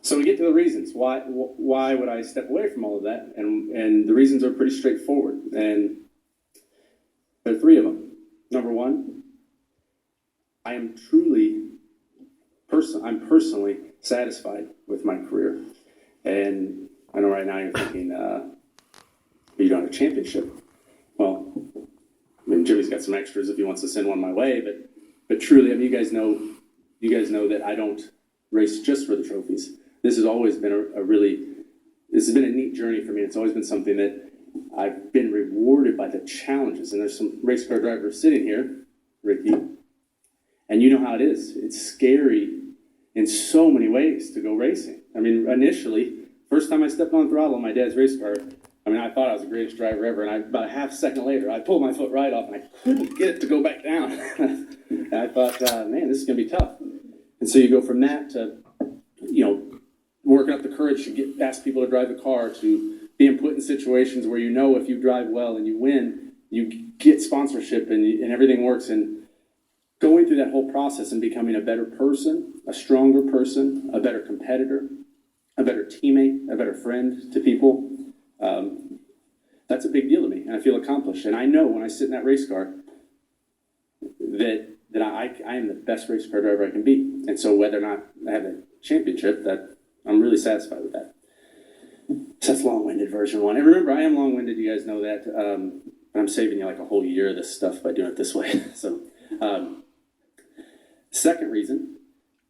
So we get to the reasons. Why would I step away from all of that? And the reasons are pretty straightforward. And there are three of them. Number one, I'm personally satisfied with my career. And I know right now you're thinking, you don't have a championship. Well, I mean, Jimmy's got some extras if he wants to send one my way, but truly, I mean, you guys know that I don't race just for the trophies. This has always been this has been a neat journey for me. It's always been something that I've been rewarded by the challenges. And there's some race car drivers sitting here, Ricky, and you know how it is. It's scary in so many ways to go racing. I mean, initially, first time I stepped on throttle in my dad's race car, I mean, I thought I was the greatest driver ever, and about a half second later, I pulled my foot right off, and I couldn't get it to go back down. And I thought, man, this is going to be tough. And so you go from that to, working up the courage to ask people to drive the car, to being put in situations where if you drive well and you win, you get sponsorship and everything works. And going through that whole process and becoming a better person, a stronger person, a better competitor, a better teammate, a better friend to people, that's a big deal to me, and I feel accomplished. And I know when I sit in that race car that I am the best race car driver I can be. And so whether or not I have a championship, that I'm really satisfied with that. So that's long-winded version one. And remember, I am long-winded. You guys know that. But I'm saving you like a whole year of this stuff by doing it this way. So second reason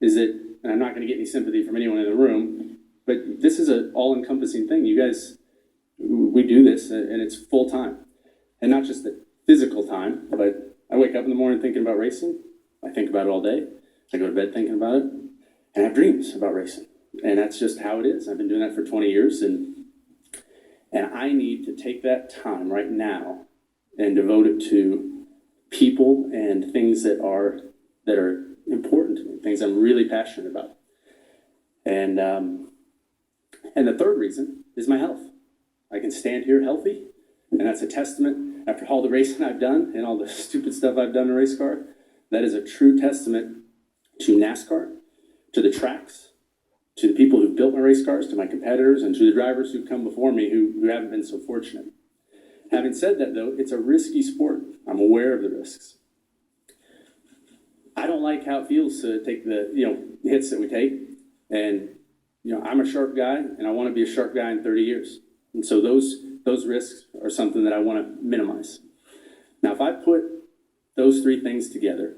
is that, and I'm not going to get any sympathy from anyone in the room, but this is an all-encompassing thing. You guys, we do this, and it's full-time. And not just the physical time, but I wake up in the morning thinking about racing. I think about it all day. I go to bed thinking about it. And I have dreams about racing. And that's just how it is. I've been doing that for 20 years. And I need to take that time right now and devote it to people and things that are important to me, things I'm really passionate about. And the third reason is my health. I can stand here healthy, and that's a testament, after all the racing I've done and all the stupid stuff I've done in a race car, that is a true testament to NASCAR, to the tracks, to the people who built my race cars, to my competitors, and to the drivers who've come before me who haven't been so fortunate. Having said that, though, it's a risky sport. I'm aware of the risks. I don't like how it feels to take the hits that we take, and I'm a sharp guy, and I want to be a sharp guy in 30 years. And so those risks are something that I want to minimize. Now, if I put those three things together,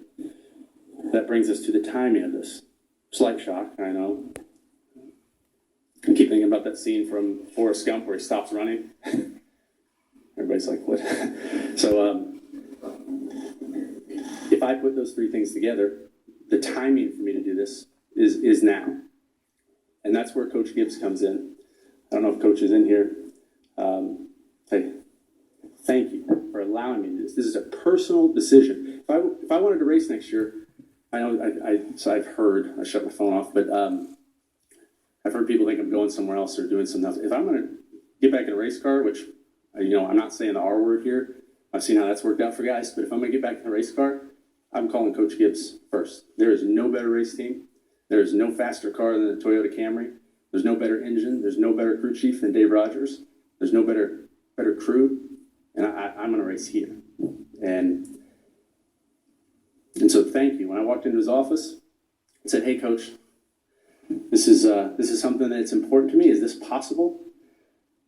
that brings us to the timing of this. Slight shock, I know. I keep thinking about that scene from Forrest Gump where he stops running. Everybody's like, what? So if I put those three things together, the timing for me to do this is now. And that's where Coach Gibbs comes in. I don't know if Coach is in here. Hey, thank you for allowing me to do this. This is a personal decision. If I wanted to race next year, I know I've heard, I shut my phone off, but I've heard people think I'm going somewhere else or doing something else. If I'm going to get back in a race car, which, I'm not saying the R word here. I've seen how that's worked out for guys, but if I'm going to get back in a race car, I'm calling Coach Gibbs first. There is no better race team. There is no faster car than the Toyota Camry. There's no better engine. There's no better crew chief than Dave Rogers. There's no better crew. And I'm going to race here. And so thank you. When I walked into his office, I said, hey, Coach, this is something that's important to me. Is this possible?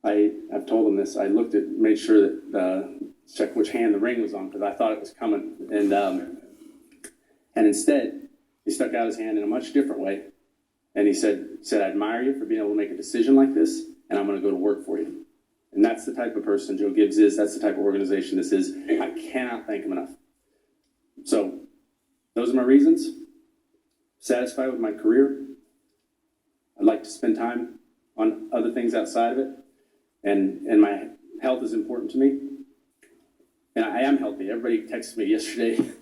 I've told him this. I made sure that, check which hand the ring was on because I thought it was coming. And instead, he stuck out his hand in a much different way. And he said, I admire you for being able to make a decision like this, and I'm going to go to work for you. And that's the type of person Joe Gibbs is. That's the type of organization this is. I cannot thank him enough. So those are my reasons. Satisfied with my career. I'd like to spend time on other things outside of it. And my health is important to me. And I am healthy. Everybody texted me yesterday